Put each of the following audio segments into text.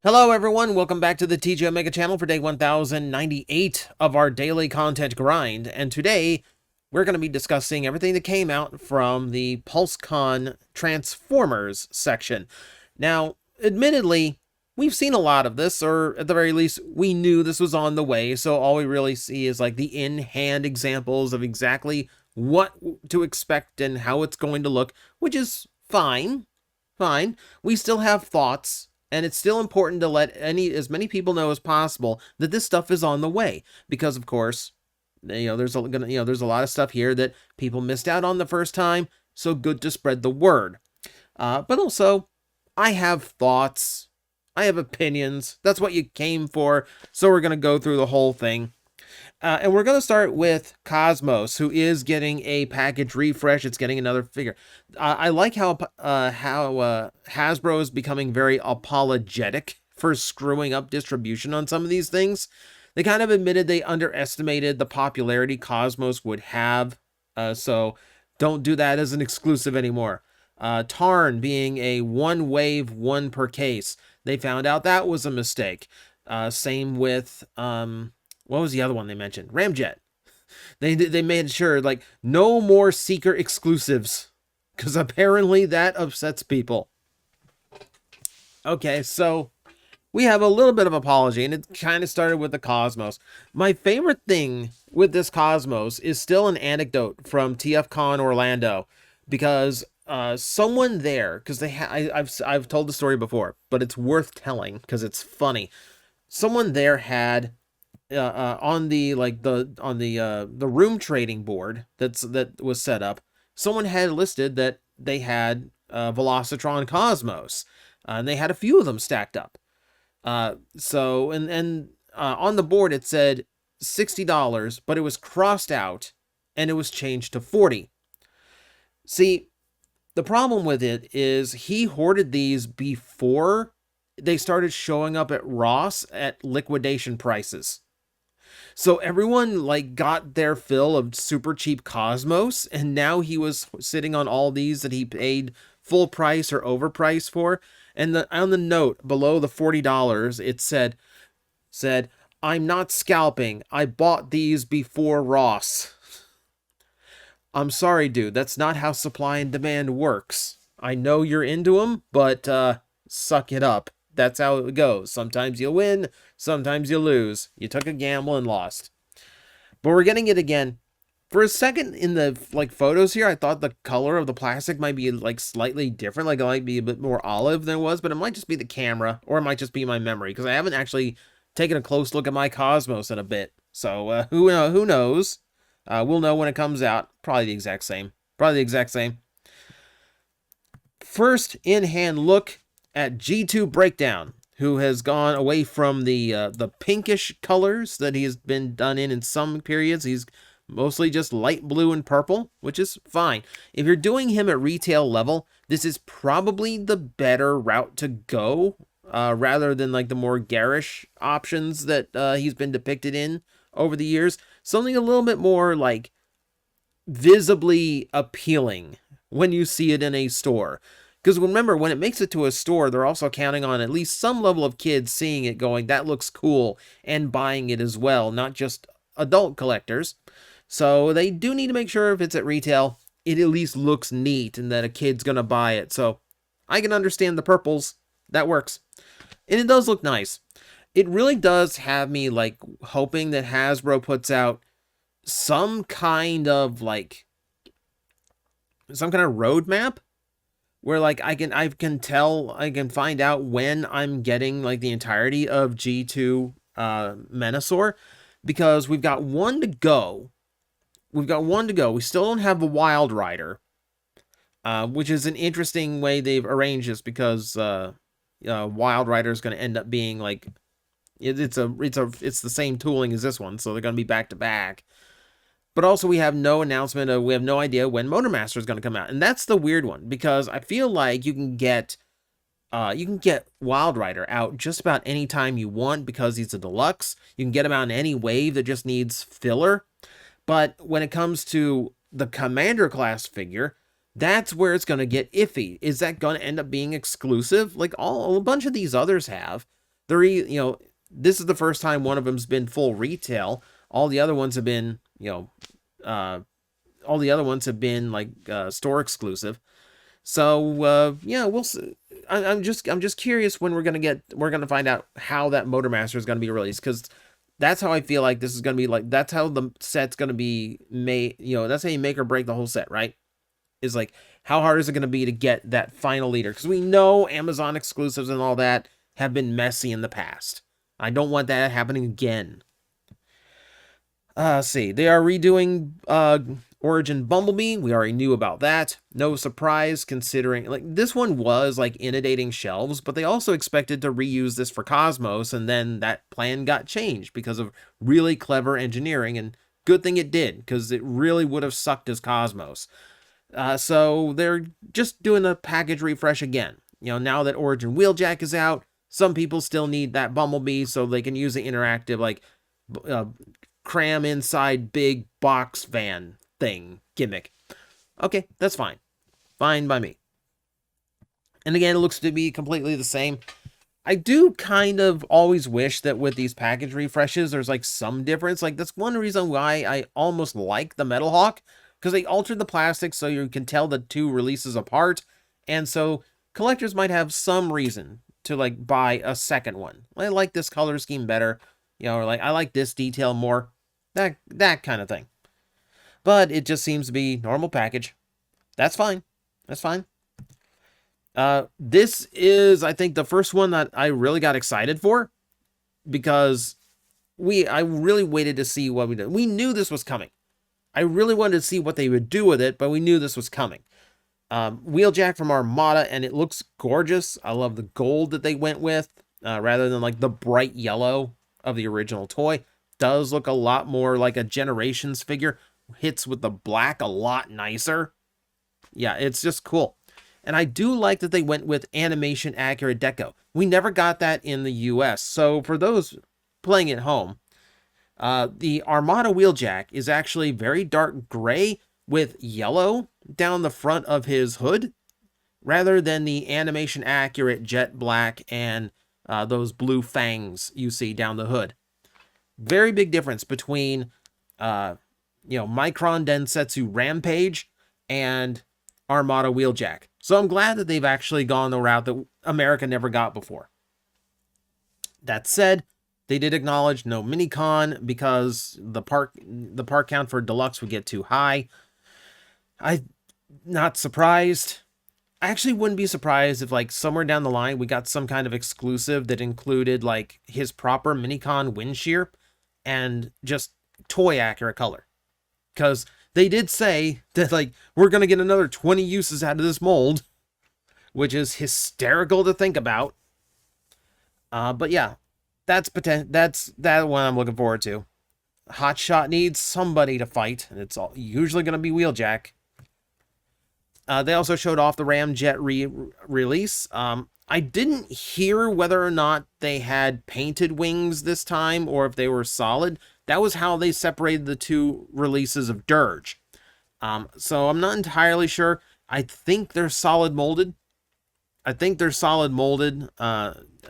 Hello everyone, welcome back to the TJOmega channel for day 1098 of our daily content grind, and today we're going to be discussing everything that came out from the Pulsecon Transformers section. Now, admittedly, we've seen a lot of this, or at the very least, we knew this was on the way, so all we really see is like the in-hand examples of exactly what to expect and how it's going to look, which is fine. We still have thoughts. And it's still important to let as many people know as possible that this stuff is on the way, because of course, there's a lot of stuff here that people missed out on the first time. So good to spread the word. But also, I have thoughts, I have opinions. That's what you came for. So we're gonna go through the whole thing. And we're going to start with Cosmos, who is getting a package refresh. It's getting another figure. I like how Hasbro is becoming very apologetic for screwing up distribution on some of these things. They kind of admitted they underestimated the popularity Cosmos would have. So don't do that as an exclusive anymore. Tarn being a one wave, one per case. They found out that was a mistake. Same with... what was the other one they mentioned? Ramjet. They made sure, like, no more Seeker exclusives, because apparently that upsets people. Okay, so we have a little bit of apology, and it kind of started with the Cosmos. My favorite thing with this Cosmos is still an anecdote from TFCon Orlando, because someone there, because I've told the story before, but it's worth telling because it's funny. Someone there had on the room trading board that was set up, someone had listed that they had Velocitron Cosmos, and they had a few of them stacked up. So on the board it said $60, but it was crossed out and it was changed to $40. See, the problem with it is he hoarded these before they started showing up at Ross at liquidation prices. So everyone like got their fill of super cheap Cosmos, and now he was sitting on all these that he paid full price or overpriced for. And on the note below the $40, it said, "I'm not scalping. I bought these before Ross." I'm sorry, dude. That's not how supply and demand works. I know you're into them, but suck it up. That's how it goes. Sometimes you'll win, sometimes you lose. You took a gamble and lost. But we're getting it again. For a second in the photos here, I thought the color of the plastic might be slightly different. Like it might be a bit more olive than it was, but it might just be the camera, or it might just be my memory, because I haven't actually taken a close look at my Cosmos in a bit. So who knows? We'll know when it comes out. Probably the exact same. First in-hand look at G2 Breakdown, who has gone away from the pinkish colors that he has been done in some periods. He's mostly just light blue and purple, which is fine. If you're doing him at retail level, this is probably the better route to go, rather than the more garish options that he's been depicted in over the years. Something a little bit more visibly appealing when you see it in a store. Because remember, when it makes it to a store, they're also counting on at least some level of kids seeing it going, that looks cool, and buying it as well, not just adult collectors. So they do need to make sure if it's at retail, it at least looks neat and that a kid's going to buy it. So I can understand the purples. That works. And it does look nice. It really does have me hoping that Hasbro puts out some kind of roadmap, where I can find out when I'm getting the entirety of G2 Menasor, because we've got one to go. We still don't have the Wild Rider, which is an interesting way they've arranged this, because Wild Rider is going to end up being it's the same tooling as this one, so they're going to be back to back. But also we have no announcement we have no idea when Motormaster is going to come out. And that's the weird one, because I feel like you can get Wild Rider out just about any time you want, because he's a deluxe. You can get him out in any wave that just needs filler. But when it comes to the Commander class figure, that's where it's going to get iffy. Is that going to end up being exclusive like a bunch of these others have? This is the first time one of them's been full retail. All the other ones have been, all the other ones have been like store exclusive. So yeah, we'll see. I'm just curious when we're gonna find out how that Motormaster is gonna be released, because that's how I feel like this is gonna be. Like, that's how the set's gonna be made. That's how you make or break the whole set, right? Is like, how hard is it gonna be to get that final leader? Because we know Amazon exclusives and all that have been messy in the past. I don't want that happening again. See, they are redoing Origin Bumblebee. We already knew about that. No surprise, considering like this one was like inundating shelves, but they also expected to reuse this for Cosmos, and then that plan got changed because of really clever engineering, and good thing it did, because it really would have sucked as Cosmos. So they're just doing a package refresh again. Now that Origin Wheeljack is out, some people still need that Bumblebee so they can use the interactive, like, cram inside big box van thing gimmick. Okay, that's fine. Fine by me. And again, it looks to be completely the same. I do kind of always wish that with these package refreshes, there's like some difference. Like, that's one reason why I almost like the Metal Hawk, because they altered the plastic so you can tell the two releases apart. And so collectors might have some reason to like buy a second one. I like this color scheme better, or like I like this detail more. That kind of thing. But it just seems to be normal package. That's fine. That's fine. This is, I think, the first one that I really got excited for, because I really waited to see what we did. We knew this was coming. I really wanted to see what they would do with it, but we knew this was coming. Wheeljack from Armada, and it looks gorgeous. I love the gold that they went with, rather than like the bright yellow of the original toy. Does look a lot more like a Generations figure. Hits with the black a lot nicer. Yeah, it's just cool. And I do like that they went with animation accurate deco. We never got that in the US. So for those playing at home, the Armada Wheeljack is actually very dark gray with yellow down the front of his hood, rather than the animation accurate jet black and those blue fangs you see down the hood. Very big difference between, Micron Densetsu Rampage and Armada Wheeljack. So I'm glad that they've actually gone the route that America never got before. That said, they did acknowledge no minicon because the part count for deluxe would get too high. I'm not surprised. I actually wouldn't be surprised if, like, somewhere down the line we got some kind of exclusive that included like his proper minicon wind shear and just toy accurate color. Because they did say that, like, we're going to get another 20 uses out of this mold, which is hysterical to think about. But yeah, that's that one I'm looking forward to. Hotshot needs somebody to fight, and it's usually going to be Wheeljack. They also showed off the Ramjet release. I didn't hear whether or not they had painted wings this time, or if they were solid. That was how they separated the two releases of Dirge. So I'm not entirely sure. I think they're solid molded.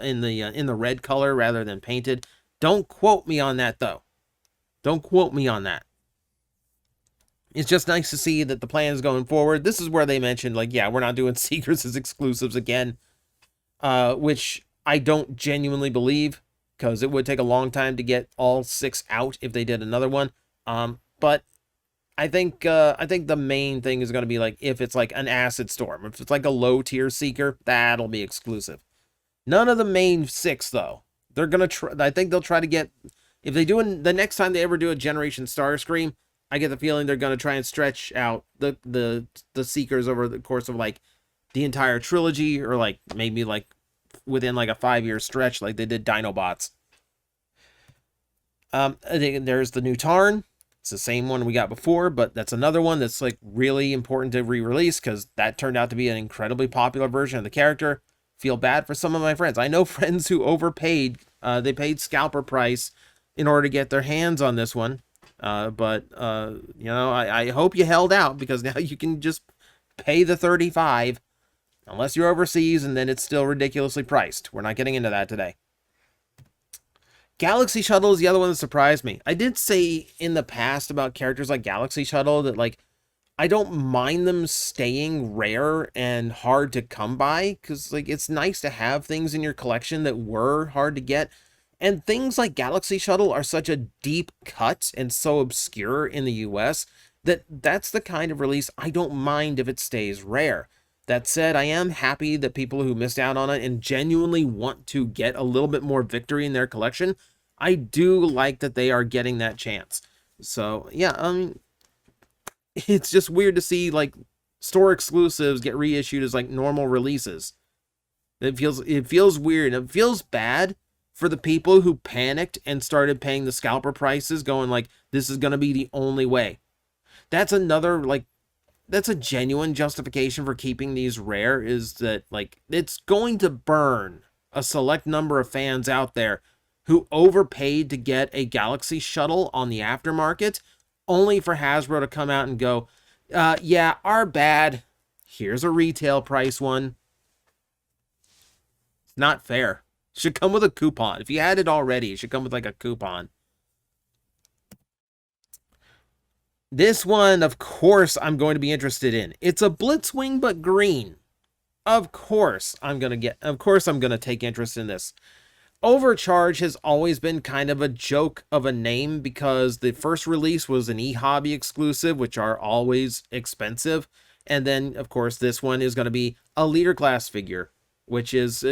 In the red color rather than painted. Don't quote me on that, though. Don't quote me on that. It's just nice to see that the plan is going forward. This is where they mentioned, like, yeah, we're not doing Secrets as exclusives again. Which I don't genuinely believe, because it would take a long time to get all 6 out if they did another one. But I think the main thing is going to be, like, if it's like an Acid Storm, if it's like a low tier Seeker, that'll be exclusive. None of the main 6 though. They're gonna try. I think they'll try to get, if they do the next time they ever do a Generation Starscream, I get the feeling they're gonna try and stretch out the Seekers over the course of like the entire trilogy, or like maybe like within like a 5-year stretch, like they did Dinobots. There's the new Tarn. It's the same one we got before, but that's another one that's like really important to re-release, because that turned out to be an incredibly popular version of the character. Feel bad for some of my friends. I know friends who overpaid. They paid scalper price in order to get their hands on this one. But I hope you held out, because now you can just pay the $35, unless you're overseas, and then it's still ridiculously priced. We're not getting into that today. Galaxy Shuttle is the other one that surprised me. I did say in the past about characters like Galaxy Shuttle that, like, I don't mind them staying rare and hard to come by, because, like, it's nice to have things in your collection that were hard to get. And things like Galaxy Shuttle are such a deep cut and so obscure in the US that that's the kind of release I don't mind if it stays rare. That said, I am happy that people who missed out on it and genuinely want to get a little bit more victory in their collection, I do like that they are getting that chance. So, yeah, it's just weird to see, like, store exclusives get reissued as, like, normal releases. It feels weird. It feels bad for the people who panicked and started paying the scalper prices, going like, this is going to be the only way. That's another, like, that's a genuine justification for keeping these rare, is that, like, it's going to burn a select number of fans out there who overpaid to get a Galaxy Shuttle on the aftermarket, only for Hasbro to come out and go, yeah, our bad. Here's a retail price one. It's not fair. It should come with a coupon. If you had it already, it should come with, like, a coupon. This one, of course, I'm going to be interested in. It's a Blitzwing, but green. Of course, I'm going to take interest in this. Overcharge has always been kind of a joke of a name, because the first release was an eHobby exclusive, which are always expensive. And then, of course, this one is going to be a leader class figure, which is,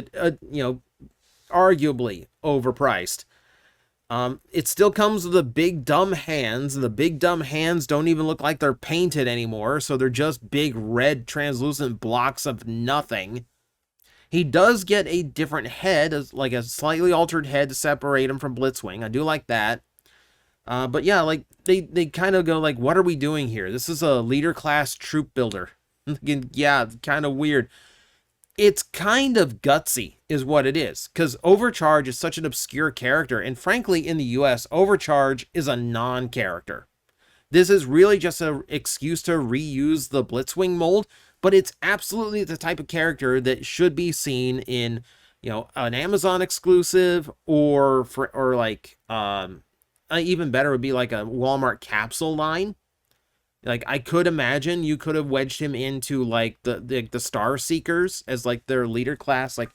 arguably overpriced. It still comes with the big dumb hands, and the big dumb hands don't even look like they're painted anymore, so they're just big red translucent blocks of nothing. He does get a different head, like a slightly altered head to separate him from Blitzwing. I do like that. But yeah, like, they kind of go like, what are we doing here? This is a leader class troop builder. Yeah, kind of weird. It's kind of gutsy is what it is, because Overcharge is such an obscure character, and frankly, in the US, Overcharge is a non-character. This is really just an excuse to reuse the Blitzwing mold, but it's absolutely the type of character that should be seen in, an Amazon exclusive, or like, even better would be like a Walmart capsule line. Like, I could imagine you could have wedged him into, like, the Star Seekers as, like, their leader class. Like,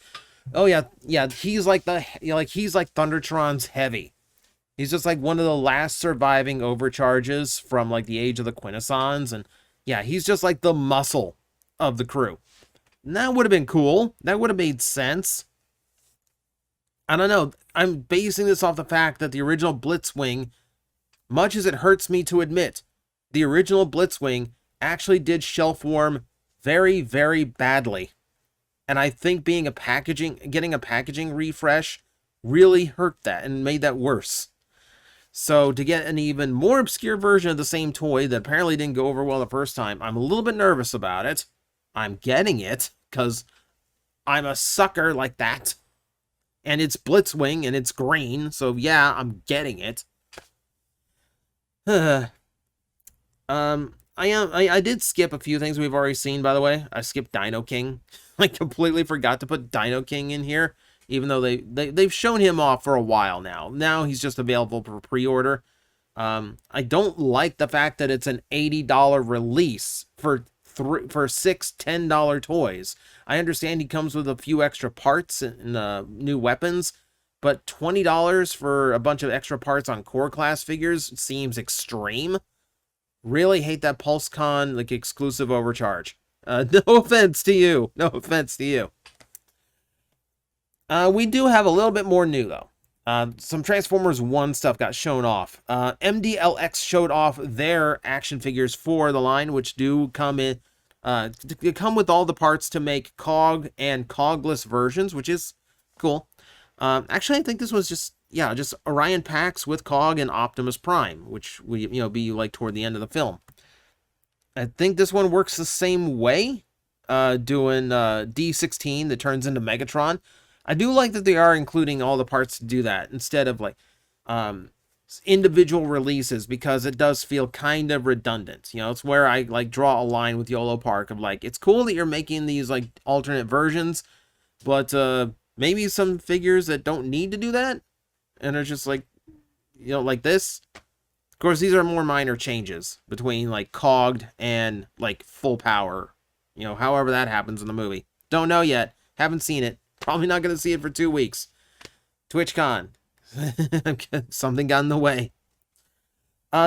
oh yeah, he's like he's like Thundertron's heavy. He's just like one of the last surviving Overcharges from, like, the age of the Quintessons, and yeah, he's just like the muscle of the crew. And that would have been cool. That would have made sense. I don't know. I'm basing this off the fact that the original Blitzwing, much as it hurts me to admit, the original Blitzwing actually did shelf warm very, very badly. And I think getting a packaging refresh really hurt that and made that worse. So to get an even more obscure version of the same toy that apparently didn't go over well the first time, I'm a little bit nervous about it. I'm getting it because I'm a sucker like that. And it's Blitzwing and it's green, so yeah, I'm getting it. I did skip a few things we've already seen, by the way. I skipped Dino King. I completely forgot to put Dino King in here, even though they've shown him off for a while now. Now he's just available for pre-order. I don't like the fact that it's an $80 release for 6 $10 toys. I understand he comes with a few extra parts and new weapons, but $20 for a bunch of extra parts on core class figures seems extreme. Really hate that Pulsecon, like, exclusive Overcharge. No offense to you. No offense to you. We do have a little bit more new, though. Some Transformers 1 stuff got shown off. MDLX showed off their action figures for the line, which do come in, come with all the parts to make COG and COGless versions, which is cool. Actually, I think this was just Orion packs with COG and Optimus Prime, which will be like toward the end of the film. I think this one works the same way, doing D16 that turns into Megatron. I do like that they are including all the parts to do that instead of, like, individual releases, because it does feel kind of redundant. It's where I, like, draw a line with YOLO Park of, like, it's cool that you're making these, like, alternate versions, but maybe some figures that don't need to do that. And they're just like, you know, like this. Of course, these are more minor changes between like cogged and like full power. You know, however that happens in the movie. Don't know yet. Haven't seen it. Probably not going to see it for 2 weeks. TwitchCon. Something got in the way.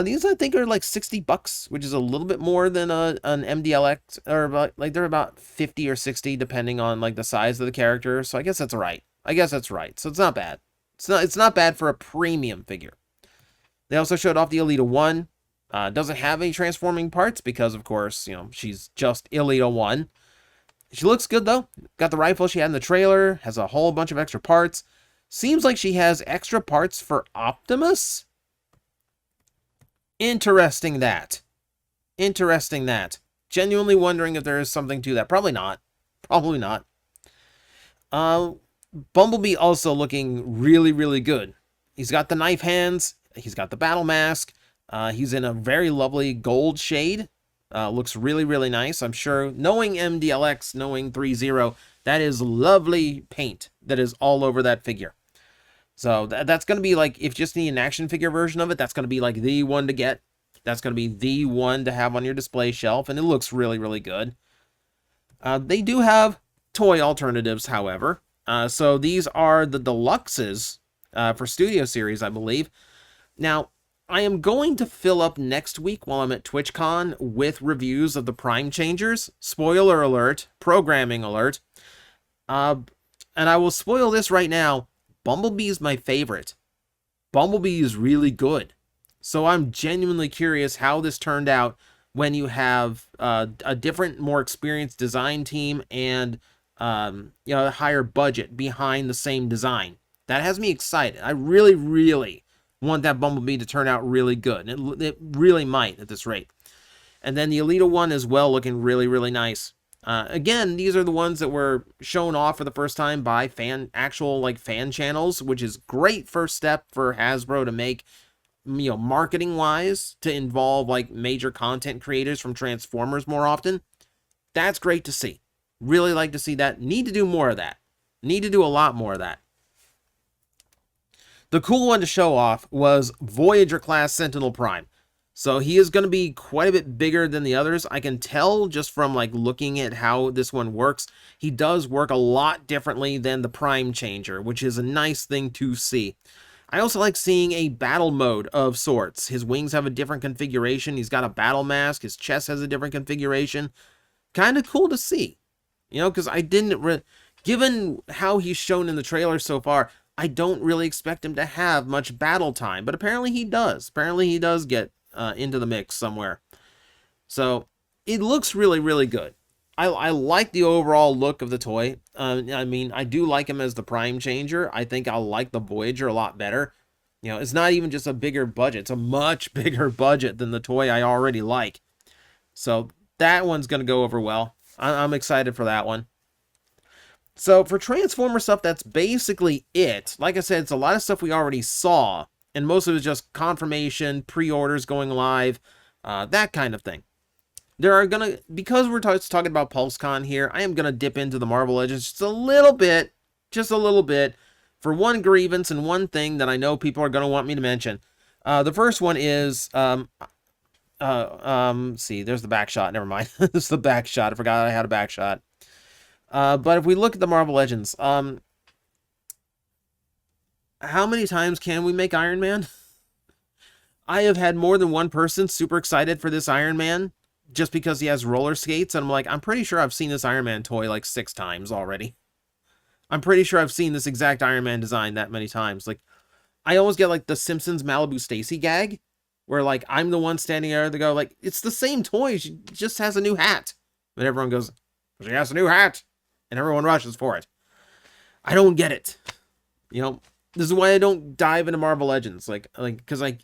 These I think are like $60, which is a little bit more than an MDLX, or about, like they're about 50 or 60 depending on like the size of the character. So I guess that's right. So it's not bad. It's not bad for a premium figure. They also showed off the Elita 1. Doesn't have any transforming parts because, of course, you know, she's just Elita 1. She looks good, though. Got the rifle she had in the trailer. Has a whole bunch of extra parts. Seems like she has extra parts for Optimus. Interesting that. Genuinely wondering if there is something to that. Probably not. Bumblebee also looking really, really good. He's got the knife hands. He's got the battle mask. He's in a very lovely gold shade. Looks really, really nice. I'm sure, knowing MDLX, knowing 3.0, that is lovely paint that is all over that figure. So that's going to be like, if you just need an action figure version of it, that's going to be like the one to get. That's going to be the one to have on your display shelf, and it looks really, really good. They do have toy alternatives, however. So these are the deluxes for Studio Series, I believe. Now, I am going to fill up next week while I'm at TwitchCon with reviews of the Prime Changers. Spoiler alert, programming alert. And I will spoil this right now. Bumblebee is my favorite. Bumblebee is really good. So I'm genuinely curious how this turned out when you have a different, more experienced design team and you know, a higher budget behind the same design. That has me excited. I really, really want that Bumblebee to turn out really good. It really might at this rate. And then the Elita 1 as well, looking really, really nice. Again, these are the ones that were shown off for the first time by actual fan channels, which is great first step for Hasbro to make, you know, marketing wise, to involve like major content creators from Transformers more often. That's great to see. Really like to see that. Need to do more of that. Need to do a lot more of that. The cool one to show off was Voyager class Sentinel Prime. So he is going to be quite a bit bigger than the others. I can tell just from like looking at how this one works. He does work a lot differently than the Prime Changer, which is a nice thing to see. I also like seeing a battle mode of sorts. His wings have a different configuration. He's got a battle mask. His chest has a different configuration. Kind of cool to see. You know, because I didn't... Given how he's shown in the trailer so far, I don't really expect him to have much battle time. But apparently he does. Apparently he does get into the mix somewhere. So it looks really, really good. I like the overall look of the toy. I mean, I do like him as the Prime Changer. I think I'll like the Voyager a lot better. You know, it's not even just a bigger budget. It's a much bigger budget than the toy I already like. So that one's going to go over well. I'm excited for that one. So for Transformer stuff, that's basically it. Like I said, it's a lot of stuff we already saw. And most of it is just confirmation, pre-orders going live, that kind of thing. There are going to, because we're talking about Pulsecon here, I am going to dip into the Marvel Legends just a little bit, for one grievance and one thing that I know people are going to want me to mention. The first one is, see, there's the back shot. Never mind. This is the back shot. I forgot I had a back shot. But if we look at the Marvel Legends, how many times can we make Iron Man? I have had more than one person super excited for this Iron Man just because he has roller skates, and I'm like, I'm pretty sure I've seen this Iron Man toy like 6 times already. I'm pretty sure I've seen this exact Iron Man design that many times. Like, I almost get like the Simpsons Malibu Stacy gag, where like I'm the one standing there to go like, it's the same toy, she just has a new hat. But everyone goes, she has a new hat, and everyone rushes for it. I don't get it. You know, this is why I don't dive into Marvel Legends, because I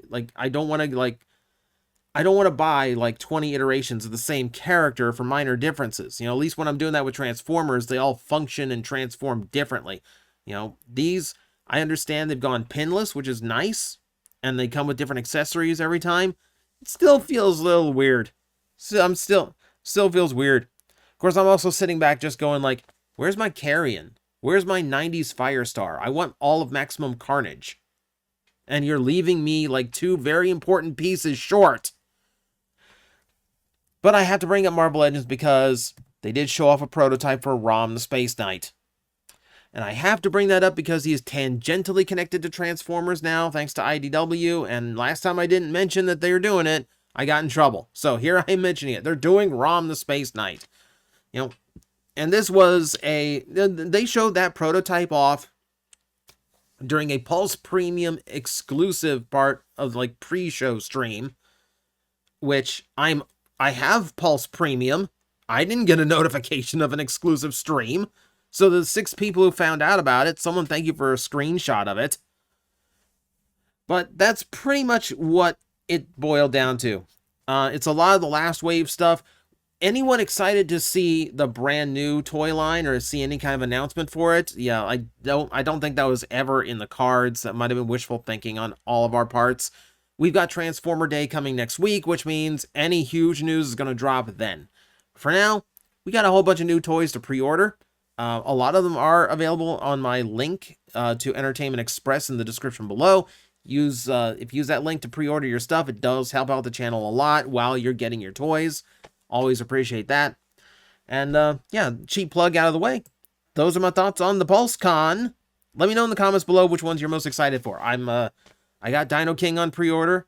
don't want to buy like 20 iterations of the same character for minor differences. You know, at least when I'm doing that with Transformers, they all function and transform differently. You know, these, I understand they've gone pinless, which is nice, and they come with different accessories every time. It still feels a little weird. So still feels weird. Of course, I'm also sitting back just going like, where's my Carrion? Where's my 90s Firestar? I want all of Maximum Carnage. and you're leaving me like 2 very important pieces short. But I have to bring up Marvel Legends because they did show off a prototype for Rom the Space Knight. And I have to bring that up because he is tangentially connected to Transformers now, thanks to IDW. And last time I didn't mention that they were doing it, I got in trouble. So here I am mentioning it. They're doing Rom the Space Knight. You know, and this was they showed that prototype off during a Pulse Premium exclusive part of like pre-show stream, which I have Pulse Premium. I didn't get a notification of an exclusive stream. So the 6 people who found out about it, someone thank you for a screenshot of it. But that's pretty much what it boiled down to. It's a lot of the last wave stuff. Anyone excited to see the brand new toy line or see any kind of announcement for it? Yeah, I don't think that was ever in the cards. That might have been wishful thinking on all of our parts. We've got Transformer Day coming next week, which means any huge news is going to drop then. For now, we got a whole bunch of new toys to pre-order. A lot of them are available on my link to Entertainment Express in the description below. If you use that link to pre-order your stuff, it does help out the channel a lot while you're getting your toys. Always appreciate that. And yeah, cheap plug out of the way. Those are my thoughts on the Pulsecon. Let me know in the comments below which ones you're most excited for. I got Dino King on pre-order,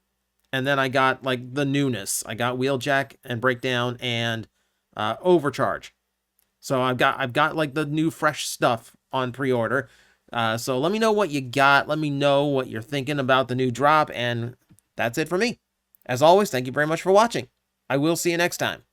and then I got like the newness. I got Wheeljack and Breakdown and Overcharge. So I've got like the new fresh stuff on pre-order. So let me know what you got. Let me know what you're thinking about the new drop. And that's it for me. As always, thank you very much for watching. I will see you next time.